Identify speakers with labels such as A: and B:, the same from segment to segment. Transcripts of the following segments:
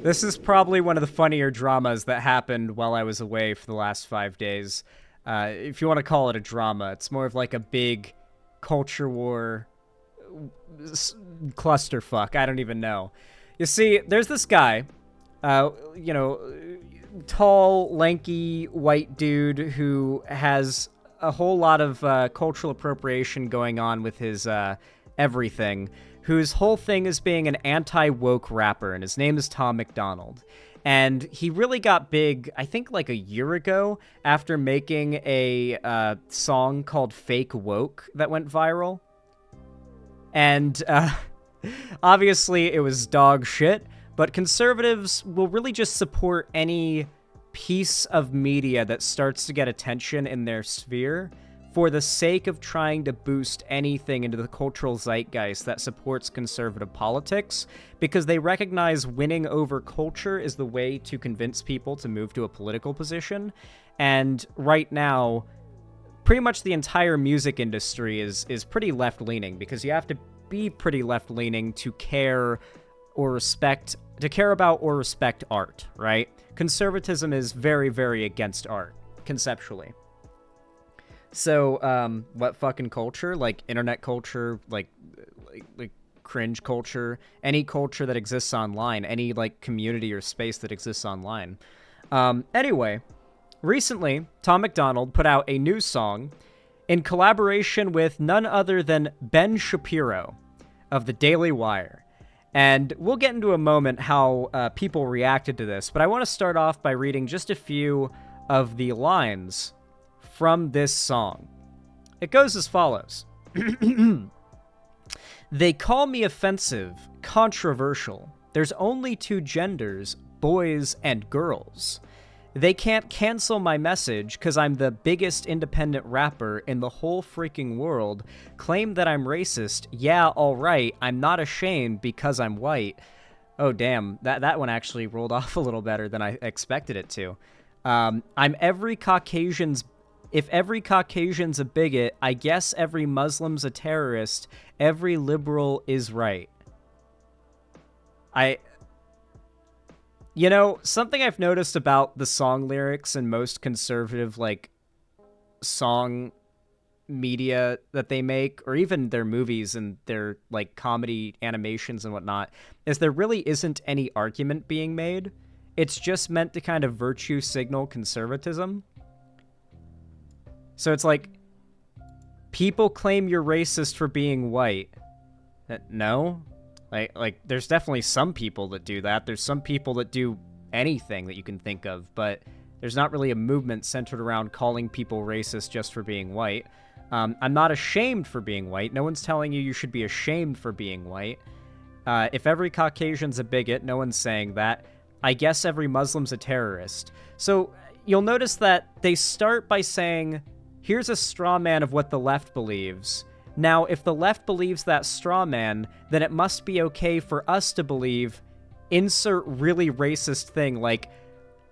A: This is probably one of the funnier dramas that happened while I was away for the last 5 days. If you want to call it a drama, it's more of like a big culture war clusterfuck. I don't even know. You see, there's this guy, tall, lanky, white dude who has a whole lot of cultural appropriation going on with his everything, whose whole thing is being an anti-woke rapper, and his name is Tom McDonald. And he really got big, I think, like a year ago after making a song called Fake Woke that went viral. And obviously it was dog shit, but conservatives will really just support any piece of media that starts to get attention in their sphere for the sake of trying to boost anything into the cultural zeitgeist that supports conservative politics, because they recognize winning over culture is the way to convince people to move to a political position. And right now, pretty much the entire music industry is pretty left-leaning, because you have to be pretty left-leaning to care about or respect art, right? Conservatism is very, very against art, conceptually. So, what fucking culture? Like internet culture, like cringe culture, any culture that exists online, any like community or space that exists online. Anyway, recently, Tom McDonald put out a new song in collaboration with none other than Ben Shapiro of the Daily Wire. And we'll get into a moment how people reacted to this, but I want to start off by reading just a few of the lines from this song. It goes as follows. They call me offensive, controversial. There's only two genders, boys and girls. They can't cancel my message because I'm the biggest independent rapper in the whole freaking world. Claim that I'm racist. Yeah, all right. I'm not ashamed because I'm white. Oh, damn. That one actually rolled off a little better than I expected it to. If every Caucasian's a bigot, I guess every Muslim's a terrorist. Every liberal is right. Something I've noticed about the song lyrics in most conservative, like, song media that they make, or even their movies and their, like, comedy animations and whatnot, is there really isn't any argument being made. It's just meant to kind of virtue signal conservatism. So it's like, people claim you're racist for being white. No? Like, there's definitely some people that do that. There's some people that do anything that you can think of, but there's not really a movement centered around calling people racist just for being white. I'm not ashamed for being white. No one's telling you should be ashamed for being white. If every Caucasian's a bigot, no one's saying that. I guess every Muslim's a terrorist. So you'll notice that they start by saying, here's a straw man of what the left believes. Now, if the left believes that straw man, then it must be okay for us to believe insert really racist thing, like,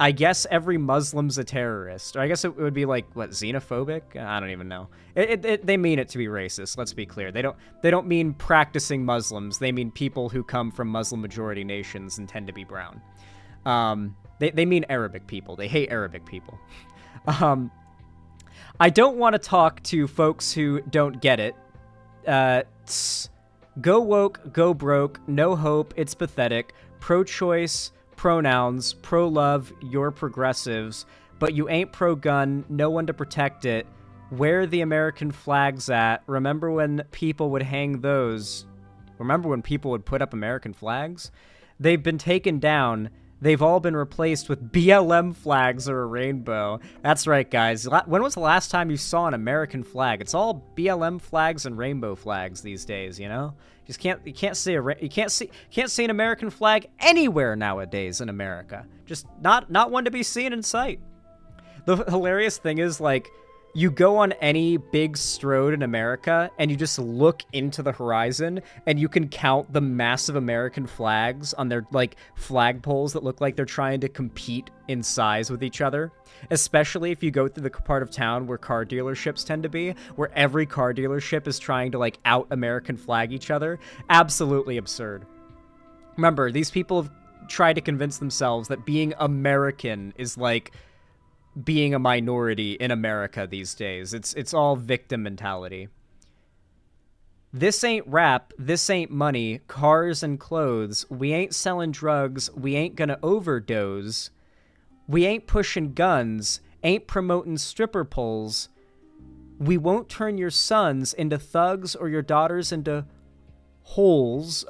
A: I guess every Muslim's a terrorist. Or I guess it would be like, what, xenophobic? I don't even know. They mean it to be racist, let's be clear. They don't mean practicing Muslims. They mean people who come from Muslim-majority nations and tend to be brown. They mean Arabic people. They hate Arabic people. I don't want to talk to folks who don't get it. Go woke, go broke, no hope, it's pathetic, pro-choice, pronouns, pro-love, you're progressives, but you ain't pro-gun, no one to protect it, where the American flag's at, remember when people would hang those, remember when people would put up American flags? They've been taken down. They've all been replaced with BLM flags or a rainbow. That's right, guys. When was the last time you saw an American flag? It's all BLM flags and rainbow flags these days, you know? You can't see an American flag anywhere nowadays in America. Just not one to be seen in sight. The hilarious thing is, like, you go on any big stroad in America and you just look into the horizon and you can count the massive American flags on their, like, flagpoles that look like they're trying to compete in size with each other. Especially if you go through the part of town where car dealerships tend to be, where every car dealership is trying to, like, out American flag each other. Absolutely absurd. Remember, these people have try to convince themselves that being American is like being a minority in America these days. It's all victim mentality. This ain't rap, this ain't money, cars and clothes. We ain't selling drugs, we ain't gonna overdose. We ain't pushing guns, ain't promoting stripper poles. We won't turn your sons into thugs or your daughters into hoes.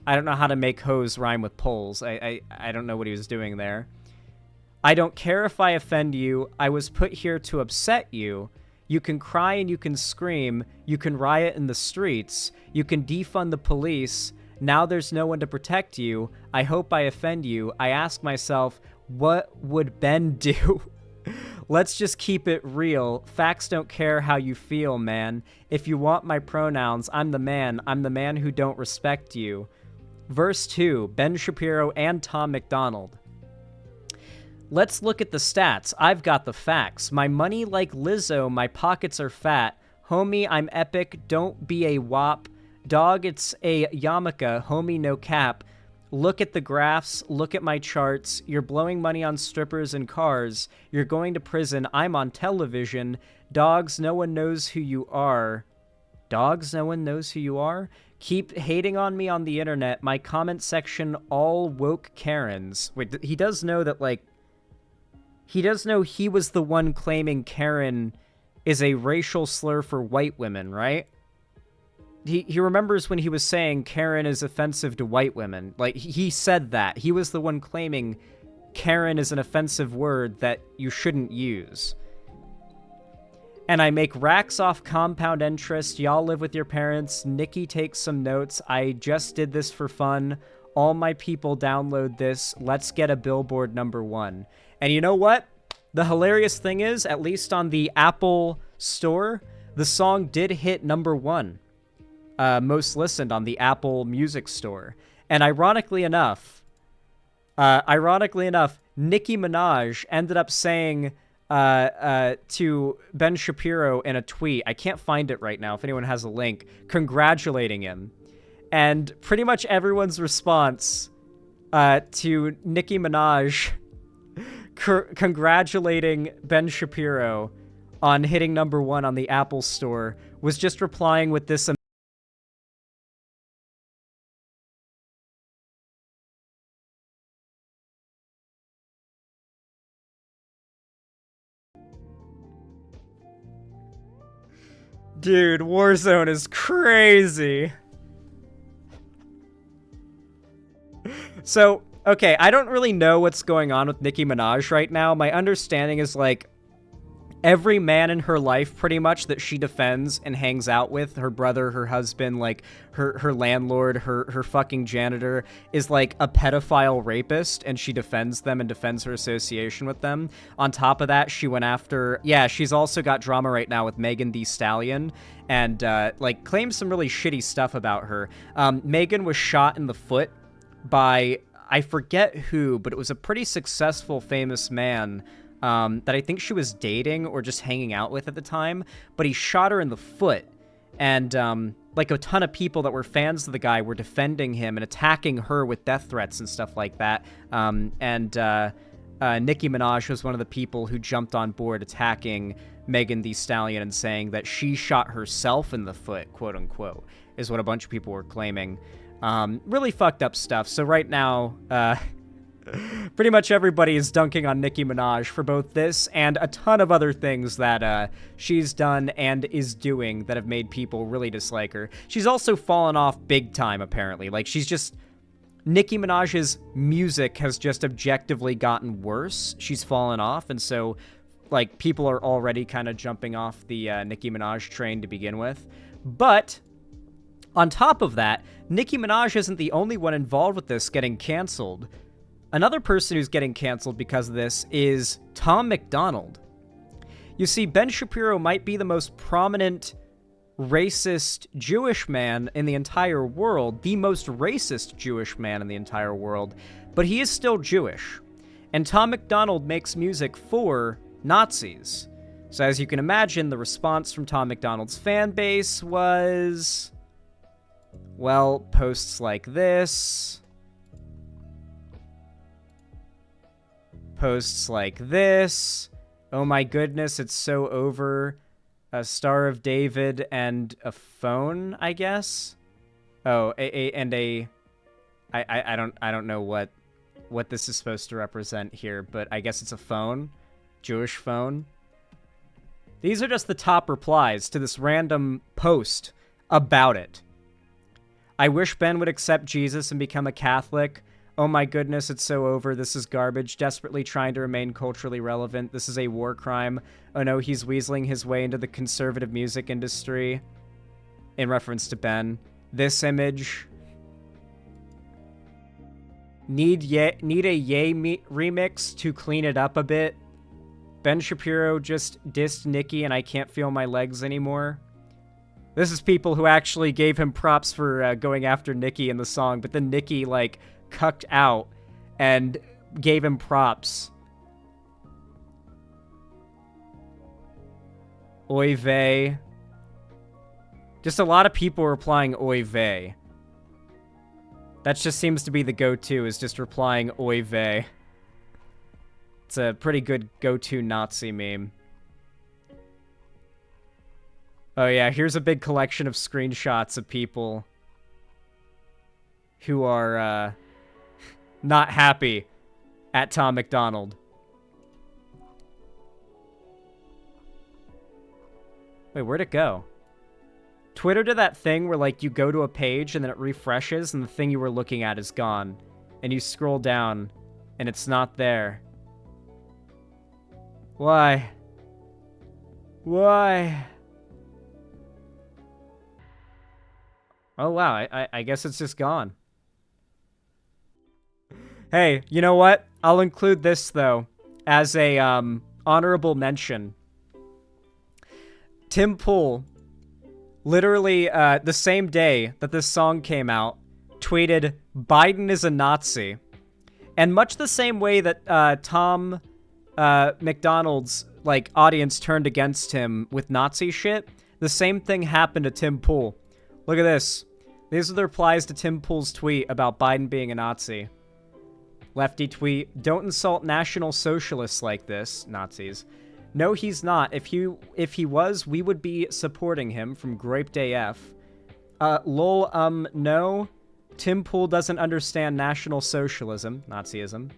A: I don't know how to make hoes rhyme with poles. I don't know what he was doing there. I don't care if I offend you. I was put here to upset you. You can cry and you can scream. You can riot in the streets. You can defund the police. Now there's no one to protect you. I hope I offend you. I ask myself, what would Ben do? Let's just keep it real. Facts don't care how you feel, man. If you want my pronouns, I'm the man. I'm the man who don't respect you. Verse 2, Ben Shapiro and Tom McDonald. Let's look at the stats. I've got the facts. My money like Lizzo, my pockets are fat. Homie, I'm epic. Don't be a wop. Dog, it's a yarmulke. Homie, no cap. Look at the graphs. Look at my charts. You're blowing money on strippers and cars. You're going to prison. I'm on television. Dogs, no one knows who you are. Dogs, no one knows who you are? Keep hating on me on the internet. My comment section all woke Karens. Wait, he does know that, like, he does know he was the one claiming Karen is a racial slur for white women, right? He remembers when he was saying Karen is offensive to white women. Like, he said that. He was the one claiming Karen is an offensive word that you shouldn't use. And I make racks off compound interest. Y'all live with your parents. Nicki takes some notes. I just did this for fun. All my people download this. Let's get a Billboard #1. And you know what? The hilarious thing is, at least on the Apple Store, the song did hit #1. Most listened on the Apple Music Store. And ironically enough, Nicki Minaj ended up saying to Ben Shapiro in a tweet, I can't find it right now if anyone has a link, congratulating him. And pretty much everyone's response to Nicki Minaj congratulating Ben Shapiro on hitting #1 on the Apple Store was just replying with this. Dude, Warzone is crazy. So, okay, I don't really know what's going on with Nicki Minaj right now. My understanding is, like, every man in her life, pretty much, that she defends and hangs out with, her brother, her husband, like, her landlord, her fucking janitor, is, like, a pedophile rapist, and she defends them and defends her association with them. On top of that, she went after... Yeah, she's also got drama right now with Megan Thee Stallion, and, like, claims some really shitty stuff about her. Megan was shot in the foot by... I forget who, but it was a pretty successful, famous man that I think she was dating or just hanging out with at the time, but he shot her in the foot, and like a ton of people that were fans of the guy were defending him and attacking her with death threats and stuff like that, and Nicki Minaj was one of the people who jumped on board attacking Megan Thee Stallion and saying that she shot herself in the foot, quote-unquote, is what a bunch of people were claiming. Really fucked up stuff. So right now, pretty much everybody is dunking on Nicki Minaj for both this and a ton of other things that she's done and is doing that have made people really dislike her. She's also fallen off big time, apparently. Like, she's just... Nicki Minaj's music has just objectively gotten worse. She's fallen off, and so, like, people are already kind of jumping off the Nicki Minaj train to begin with. But... on top of that, Nicki Minaj isn't the only one involved with this getting canceled. Another person who's getting canceled because of this is Tom McDonald. You see, Ben Shapiro might be the most prominent racist Jewish man in the entire world, the most racist Jewish man in the entire world, but he is still Jewish. And Tom McDonald makes music for Nazis. So as you can imagine, the response from Tom McDonald's fan base was... well, posts like this, posts like this. Oh my goodness, it's so over. A Star of David and a phone, I guess. Oh, I don't know what this is supposed to represent here, but I guess it's a phone. Jewish phone. These are just the top replies to this random post about it. I wish Ben would accept Jesus and become a Catholic. Oh my goodness, it's so over. This is garbage. Desperately trying to remain culturally relevant. This is a war crime. Oh no, he's weaseling his way into the conservative music industry. In reference to Ben. This image. Need a Yay remix to clean it up a bit. Ben Shapiro just dissed Nicki and I can't feel my legs anymore. This is people who actually gave him props for going after Nicki in the song, but then Nicki, like, cucked out and gave him props. Oy vey. Just a lot of people replying oy vey. That just seems to be the go-to, is just replying oy vey. It's a pretty good go-to Nazi meme. Oh yeah, here's a big collection of screenshots of people who are not happy at Tom McDonald. Wait, where'd it go? Twitter did that thing where, like, you go to a page and then it refreshes and the thing you were looking at is gone. And you scroll down and it's not there. Why? Why? Oh, wow. I guess it's just gone. Hey, you know what? I'll include this, though, as a honorable mention. Tim Pool, literally the same day that this song came out, tweeted, "Biden is a Nazi." And much the same way that Tom McDonald's like audience turned against him with Nazi shit, the same thing happened to Tim Pool. Look at this. These are the replies to Tim Pool's tweet about Biden being a Nazi. Lefty tweet, "Don't insult National Socialists like this, Nazis. No, he's not. If he was, we would be supporting him," from Graped AF. Lol, no. Tim Pool doesn't understand National Socialism, Nazism.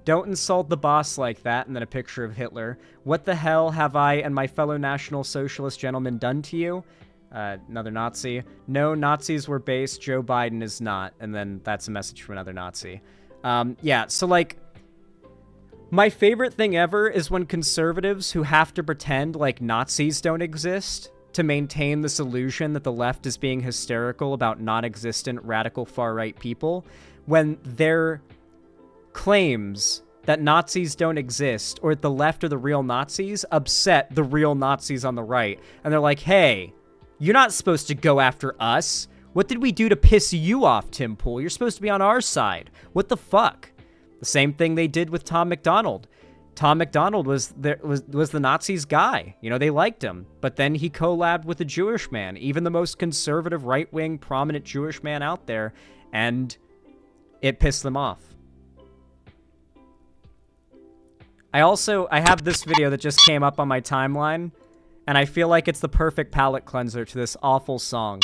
A: "Don't insult the boss like that," and then a picture of Hitler. "What the hell have I and my fellow National Socialist gentlemen done to you?" Another Nazi. "No, Nazis were base. Joe Biden is not." And then that's a message from another Nazi. Yeah, so, like, my favorite thing ever is when conservatives who have to pretend like Nazis don't exist to maintain this illusion that the left is being hysterical about non-existent radical far-right people, when their claims that Nazis don't exist or that the left are the real Nazis upset the real Nazis on the right. And they're like, hey, you're not supposed to go after us. What did we do to piss you off, Tim Pool? You're supposed to be on our side. What the fuck? The same thing they did with Tom McDonald. Tom McDonald was the Nazis' guy. You know, they liked him. But then he collabed with a Jewish man, even the most conservative, right-wing, prominent Jewish man out there, and it pissed them off. I have this video that just came up on my timeline, and I feel like it's the perfect palate cleanser to this awful song.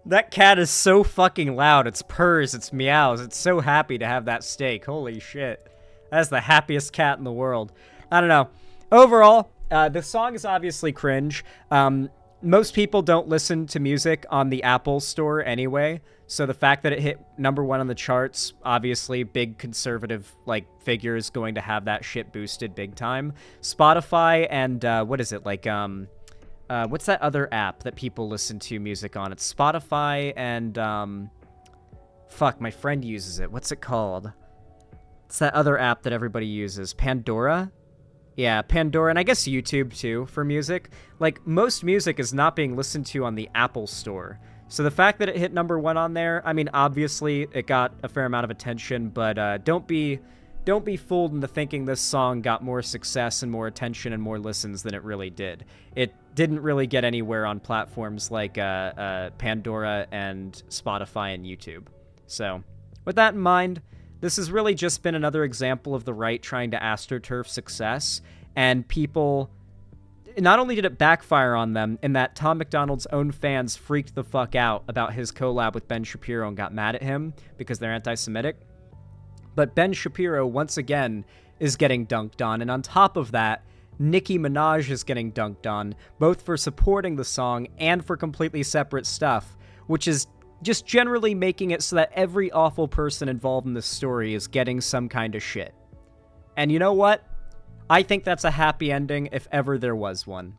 A: That cat is so fucking loud. It's purrs, it's meows. It's so happy to have that steak. Holy shit. That's the happiest cat in the world. I don't know. Overall, the song is obviously cringe. most people don't listen to music on the Apple Store anyway, so the fact that it hit #1 on the charts, obviously big conservative like figures going to have that shit boosted big time. Spotify and what is it, like what's that other app that people listen to music on? It's Spotify and fuck, my friend uses it. What's it called? It's that other app that everybody uses. Pandora? Yeah, Pandora, and I guess YouTube too for music. Like, most music is not being listened to on the Apple Store. So the fact that it hit #1 on there, I mean, obviously it got a fair amount of attention, but don't be fooled into thinking this song got more success and more attention and more listens than it really did. It didn't really get anywhere on platforms like Pandora and Spotify and YouTube. So, with that in mind, this has really just been another example of the right trying to astroturf success, and people... Not only did it backfire on them in that Tom McDonald's own fans freaked the fuck out about his collab with Ben Shapiro and got mad at him because they're anti-Semitic, but Ben Shapiro, once again, is getting dunked on, and on top of that, Nicki Minaj is getting dunked on, both for supporting the song and for completely separate stuff, which is just generally making it so that every awful person involved in this story is getting some kind of shit. And you know what? I think that's a happy ending if ever there was one.